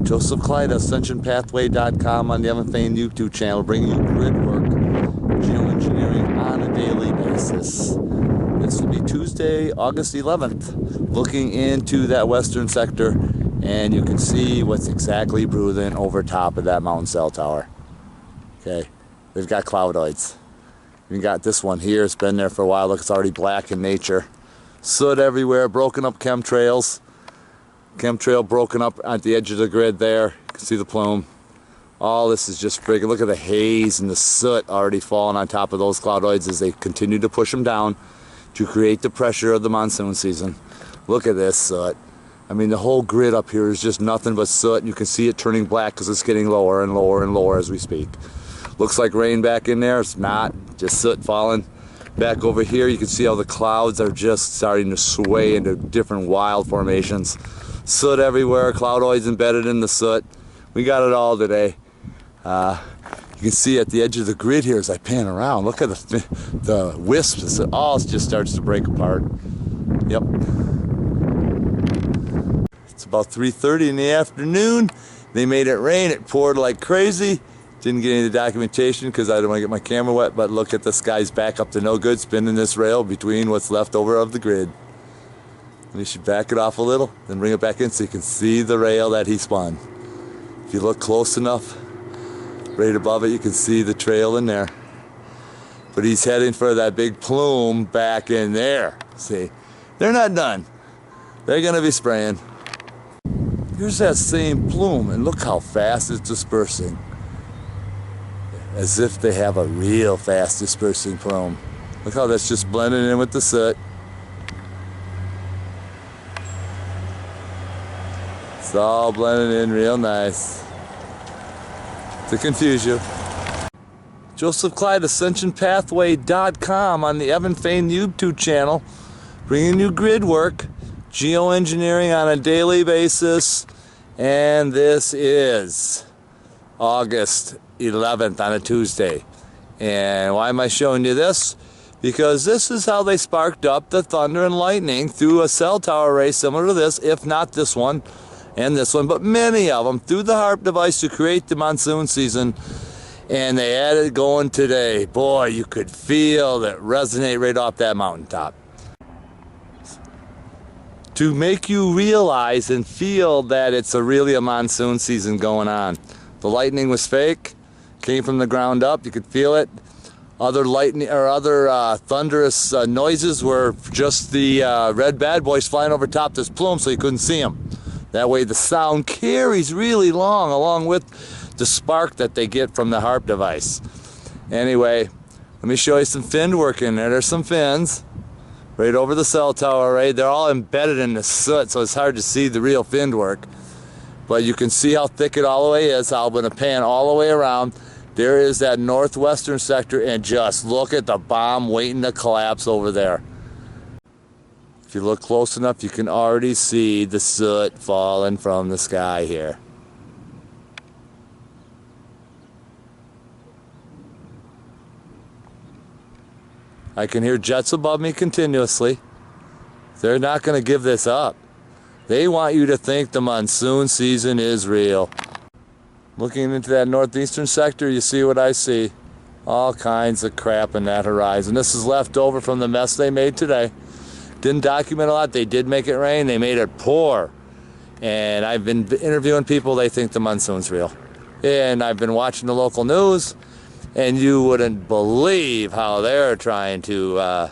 Joseph Clyde, AscensionPathway.com on the Evan Fain YouTube channel, bringing you grid work, geoengineering on a daily basis. This will be Tuesday, August 11th, looking into that western sector, and you can see what's exactly breathing over top of that mountain cell tower. Okay, they've got cloudoids. We got this one here, it's been there for a while. Look, it's already black in nature. Soot everywhere, broken up chemtrails. Chemtrail broken up at the edge of the grid there. You can see the plume. All this is just friggin', look at the haze and the soot already falling on top of those cloudoids as they continue to push them down to create the pressure of the monsoon season. Look at this soot. I mean, the whole grid up here is just nothing but soot, and you can see it turning black because it's getting lower and lower and lower as we speak. Looks like rain back in there. It's not, just soot falling. Back over here, you can see how the clouds are just starting to sway into different wild formations. Soot everywhere, cloudoids embedded in the soot. We got it all today. You can see at the edge of the grid here as I pan around, look at the wisps. It all just starts to break apart. Yep. It's about 3:30 in the afternoon. They made it rain. It poured like crazy. Didn't get any of the documentation because I didn't want to get my camera wet, but look at this guy's back up to no good, spinning this rail between what's left over of the grid. We should back it off a little, then bring it back in so you can see the rail that he spun. If you look close enough, right above it, you can see the trail in there. But he's heading for that big plume back in there. See, they're not done. They're gonna be spraying. Here's that same plume, and look how fast it's dispersing. As if they have a real fast dispersing plume. Look how that's just blending in with the soot. It's all blending in real nice to confuse you. Joseph Clyde, AscensionPathway.com on the Evan Fain YouTube channel, bringing you grid work, geoengineering on a daily basis, and this is August 11th on a Tuesday. And why am I showing you this? Because this is how they sparked up the thunder and lightning through a cell tower array similar to this, if not this one and this one, but many of them through the HAARP device to create the monsoon season. And they had it going today. Boy, you could feel it resonate right off that mountaintop. To make you realize and feel that it's really a monsoon season going on. The lightning was fake, came from the ground up, you could feel it. Other lightning or other thunderous noises were just the red bad boys flying over top this plume so you couldn't see them. That way the sound carries really long along with the spark that they get from the HAARP device. Anyway, let me show you some fin work in there. There's some fins right over the cell tower array. They're all embedded in the soot, so it's hard to see the real fin work. But you can see how thick it all the way is. I'm going to pan all the way around. There is that northwestern sector, and just look at the bomb waiting to collapse over there. If you look close enough, you can already see the soot falling from the sky here. I can hear jets above me continuously. They're not going to give this up. They want you to think the monsoon season is real. Looking into that northeastern sector, you see what I see. All kinds of crap in that horizon. This is left over from the mess they made today. Didn't document a lot. They did make it rain. They made it pour. And I've been interviewing people. They think the monsoon's real. And I've been watching the local news. And you wouldn't believe how they're trying to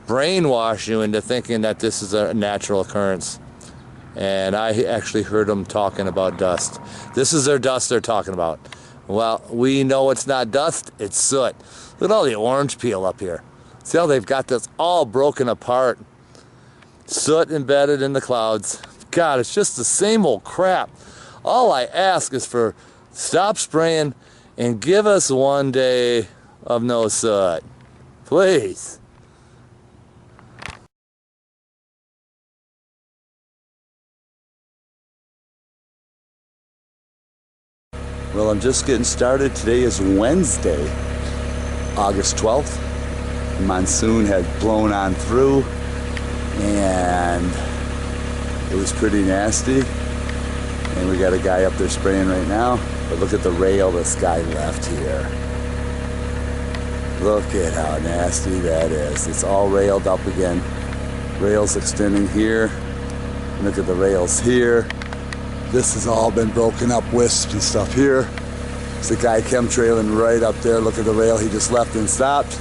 brainwash you into thinking that this is a natural occurrence. And I actually heard them talking about dust. This is their dust they're talking about. Well, we know it's not dust, it's soot. Look at all the orange peel up here. See how they've got this all broken apart. Soot embedded in the clouds. God, it's just the same old crap. All I ask is for stop spraying and give us one day of no soot. Please. Well, I'm just getting started. Today is Wednesday, August 12th. The monsoon had blown on through and it was pretty nasty. And we got a guy up there spraying right now. But look at the rail this guy left here. Look at how nasty that is. It's all railed up again. Rails extending here. Look at the rails here. This has all been broken up, wisps and stuff here. There's a guy chemtrailing right up there. Look at the rail he just left and stopped.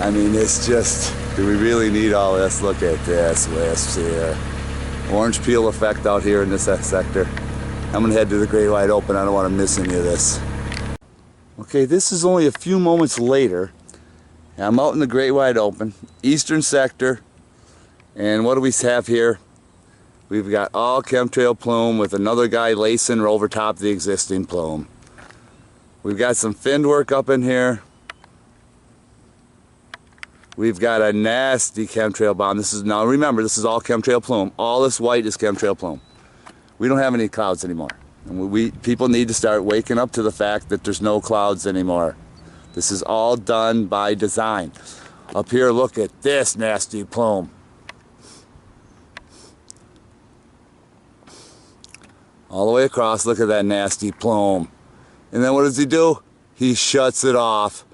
I mean, it's just, do we really need all this? Look at this, wisps here. Orange peel effect out here in this sector. I'm gonna head to the great wide open. I don't want to miss any of this. Okay, this is only a few moments later. I'm out in the great wide open, eastern sector. And what do we have here? We've got all chemtrail plume with another guy lacing over top the existing plume. We've got some finned work up in here. We've got a nasty chemtrail bomb. This is, now remember, this is all chemtrail plume. All this white is chemtrail plume. We don't have any clouds anymore. And people need to start waking up to the fact that there's no clouds anymore. This is all done by design. Up here, look at this nasty plume. All the way across, look at that nasty plume. And then what does he do? He shuts it off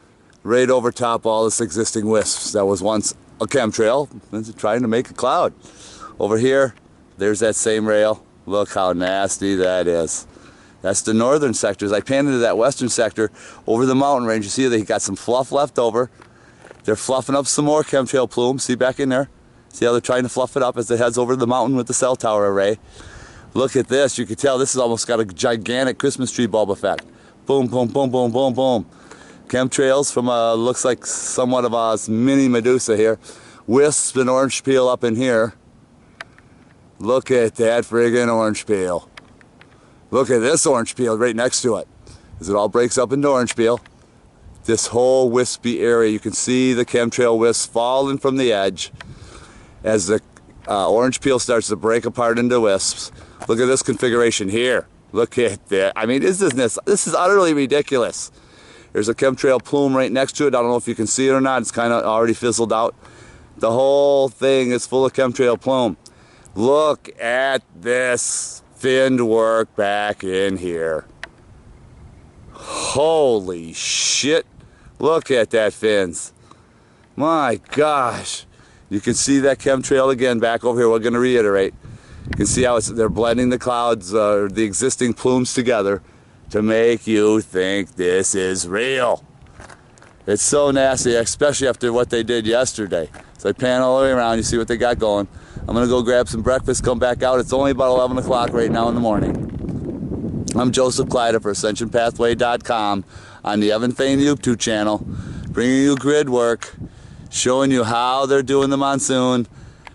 right over top all this existing wisps that was once a chemtrail, trying to make a cloud. Over here, there's that same rail. Look how nasty that is. That's the northern sectors. I panned into that western sector over the mountain range. You see they got some fluff left over. They're fluffing up some more chemtrail plume. See back in there? See how they're trying to fluff it up as it heads over the mountain with the cell tower array. Look at this. You can tell this has almost got a gigantic Christmas tree bulb effect. Boom, boom, boom, boom, boom, boom. Chemtrails from looks like somewhat of a mini Medusa here. Wisps and orange peel up in here. Look at that friggin' orange peel. Look at this orange peel right next to it. As it all breaks up into orange peel. This whole wispy area, you can see the chemtrail wisps falling from the edge as the orange peel starts to break apart into wisps. Look at this configuration here. Look at that. I mean, this is utterly ridiculous. There's a chemtrail plume right next to it. I don't know if you can see it or not. It's kind of already fizzled out. The whole thing is full of chemtrail plume. Look at this finned work back in here. Holy shit. Look at that fins. My gosh. You can see that chemtrail again back over here. We're going to reiterate. You can see how they're blending the clouds, the existing plumes together to make you think this is real. It's so nasty, especially after what they did yesterday. So I pan all the way around. You see what they got going. I'm going to go grab some breakfast, come back out. It's only about 11 o'clock right now in the morning. I'm Joseph Clyda for AscensionPathway.com on the Evan Fain YouTube channel, bringing you grid work, showing you how they're doing the monsoon,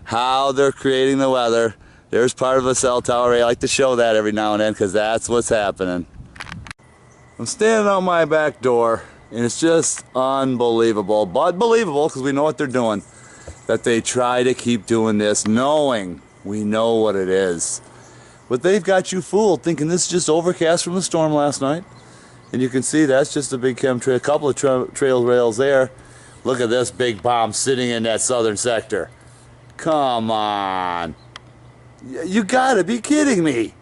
how they're creating the weather. There's part of a cell tower. I like to show that every now and then because that's what's happening. I'm standing out my back door and it's just unbelievable, but believable because we know what they're doing. That they try to keep doing this knowing we know what it is. But they've got you fooled thinking this is just overcast from the storm last night. And you can see that's just a big chemtrail, a couple of trail rails there. Look at this big bomb sitting in that southern sector. Come on. You gotta be kidding me.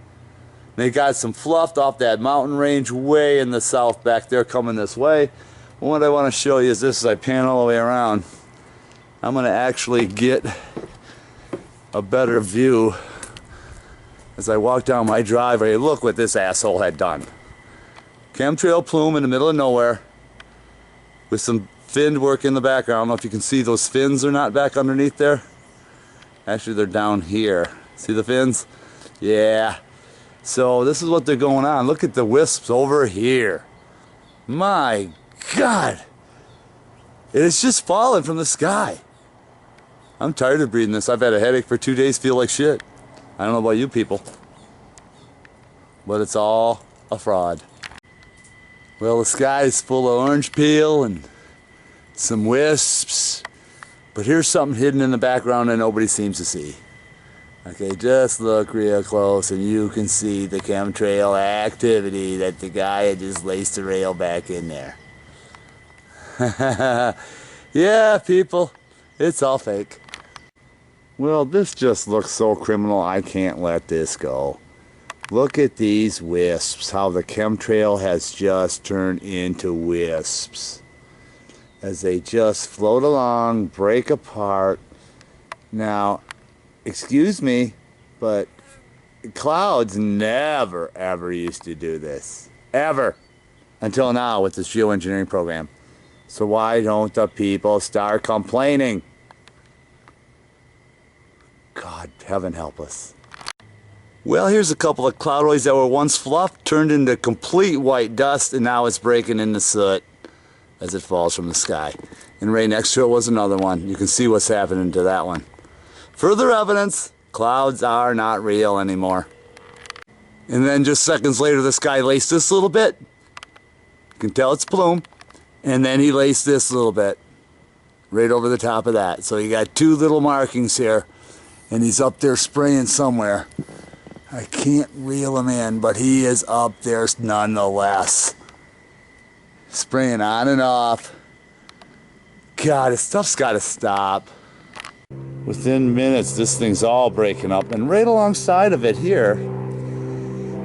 They got some fluffed off that mountain range way in the south back there coming this way. What I want to show you is this as I pan all the way around. I'm going to actually get a better view as I walk down my driveway. Look what this asshole had done. Chemtrail plume in the middle of nowhere with some finned work in the background. I don't know if you can see those fins or not back underneath there. Actually, they're down here. See the fins? Yeah. So this is what they're going on. Look at the wisps over here. My God. It is just falling from the sky. I'm tired of breathing this. I've had a headache for 2 days, feel like shit. I don't know about you people. But it's all a fraud. Well, the sky is full of orange peel and some wisps. But here's something hidden in the background that nobody seems to see. Okay, just look real close and you can see the chemtrail activity that the guy had just laced the rail back in there. Yeah, people, it's all fake. Well, this just looks so criminal, I can't let this go. Look at these wisps, how the chemtrail has just turned into wisps. As they just float along, break apart. Now, excuse me, but clouds never ever used to do this. Ever. Until now with this geoengineering program. So why don't the people start complaining? God, heaven help us. Well, here's a couple of cloudoids that were once fluffed, turned into complete white dust, and now it's breaking into soot as it falls from the sky. And right next to it was another one. You can see what's happening to that one. Further evidence, clouds are not real anymore. And then just seconds later, this guy laced this a little bit. You can tell it's plume. And then he laced this a little bit right over the top of that. So you got two little markings here, and he's up there spraying somewhere. I can't reel him in, but he is up there nonetheless. Spraying on and off. God, this stuff's got to stop. Within minutes, this thing's all breaking up. And right alongside of it here,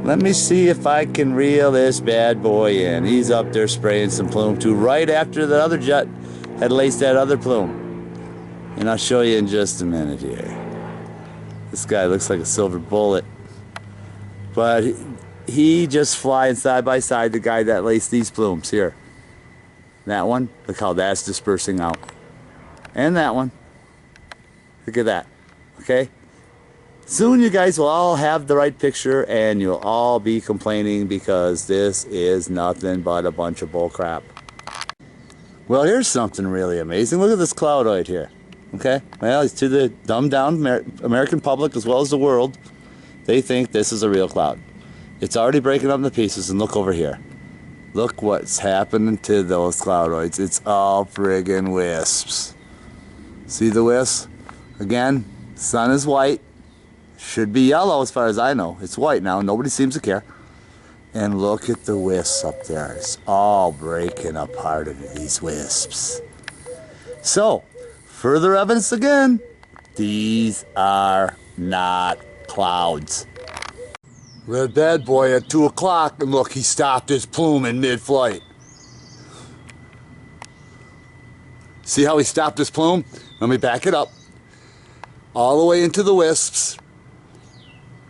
let me see if I can reel this bad boy in. He's up there spraying some plume too, right after the other jet had laced that other plume. And I'll show you in just a minute here. This guy looks like a silver bullet. But he just flying side by side the guy that laced these plumes here. That one, look how that's dispersing out. And that one. Look at that. Okay? Soon you guys will all have the right picture and you'll all be complaining because this is nothing but a bunch of bull crap. Well, here's something really amazing. Look at this cloudoid here. Okay? Well, it's to the dumbed down American public as well as the world. They think this is a real cloud. It's already breaking up into pieces, and look over here. Look what's happening to those cloudoids. It's all friggin' wisps. See the wisps? Again, sun is white. Should be yellow as far as I know. It's white now. Nobody seems to care. And look at the wisps up there. It's all breaking apart into these wisps. So, further evidence again. These are not clouds. Red bad boy at 2 o'clock, and look, he stopped his plume in mid-flight. See how he stopped his plume? Let me back it up. All the way into the wisps,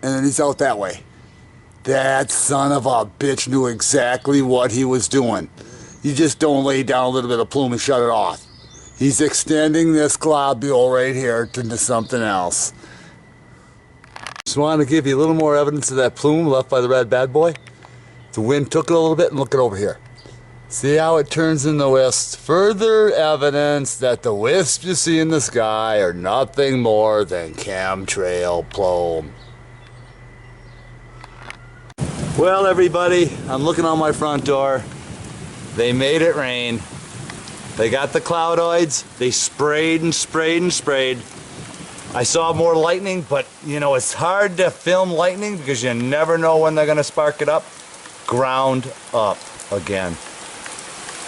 and then he's out that way. That son of a bitch knew exactly what he was doing. You just don't lay down a little bit of plume and shut it off. He's extending this globule right here into something else. Just want to give you a little more evidence of that plume left by the red bad boy. The wind took it a little bit, and look it over here. See how it turns into wisps? Further evidence that the wisps you see in the sky are nothing more than chemtrail plume. Well, everybody, I'm looking on my front door. They made it rain. They got the cloudoids. They sprayed and sprayed and sprayed. I saw more lightning, but you know, it's hard to film lightning because you never know when they're gonna spark it up. Ground up again.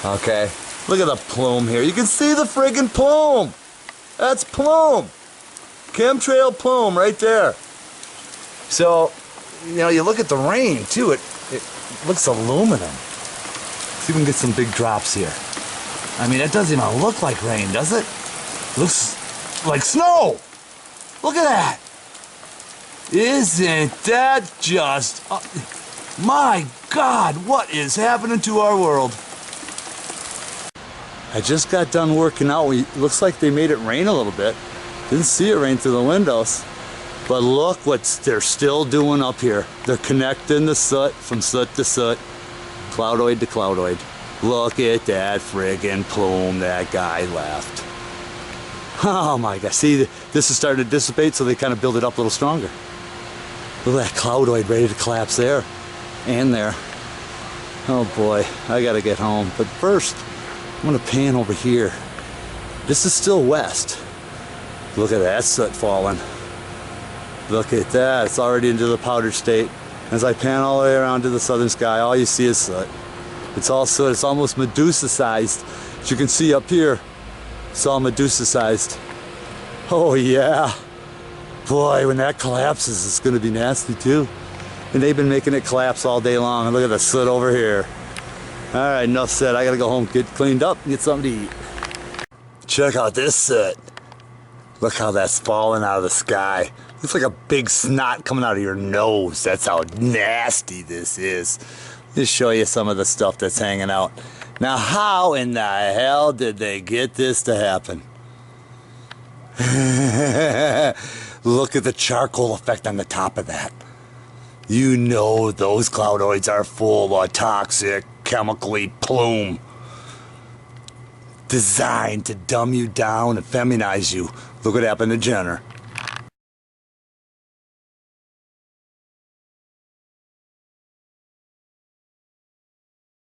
Okay, look at the plume here. You can see the friggin' plume. That's plume. Chemtrail plume right there. So, you know, you look at the rain too, it looks aluminum. See if we can get some big drops here. I mean, it doesn't even look like rain, does it? It looks like snow. Look at that. Isn't that just... my God, what is happening to our world? I just got done working out. It looks like they made it rain a little bit. Didn't see it rain through the windows. But look what they're still doing up here. They're connecting the soot from soot to soot, cloudoid to cloudoid. Look at that friggin' plume that guy left. Oh my God, see, this is starting to dissipate, so they kind of build it up a little stronger. Look at that cloudoid ready to collapse there and there. Oh boy, I gotta get home. But first, I'm gonna pan over here. This is still west. Look at that soot falling. Look at that, it's already into the powdered state. As I pan all the way around to the southern sky, all you see is soot. It's all soot, it's almost Medusa-sized. As you can see up here, it's all Medusa-sized. Oh yeah. Boy, when that collapses, it's gonna be nasty too. And they've been making it collapse all day long. And look at the soot over here. Alright, enough said. I gotta go home, get cleaned up, and get something to eat. Check out this soot. Look how that's falling out of the sky. Looks like a big snot coming out of your nose. That's how nasty this is. Just show you some of the stuff that's hanging out. Now, how in the hell did they get this to happen? Look at the charcoal effect on the top of that. You know those cloudoids are full of toxic, chemically plume. Designed to dumb you down and feminize you. Look what happened to Jenner.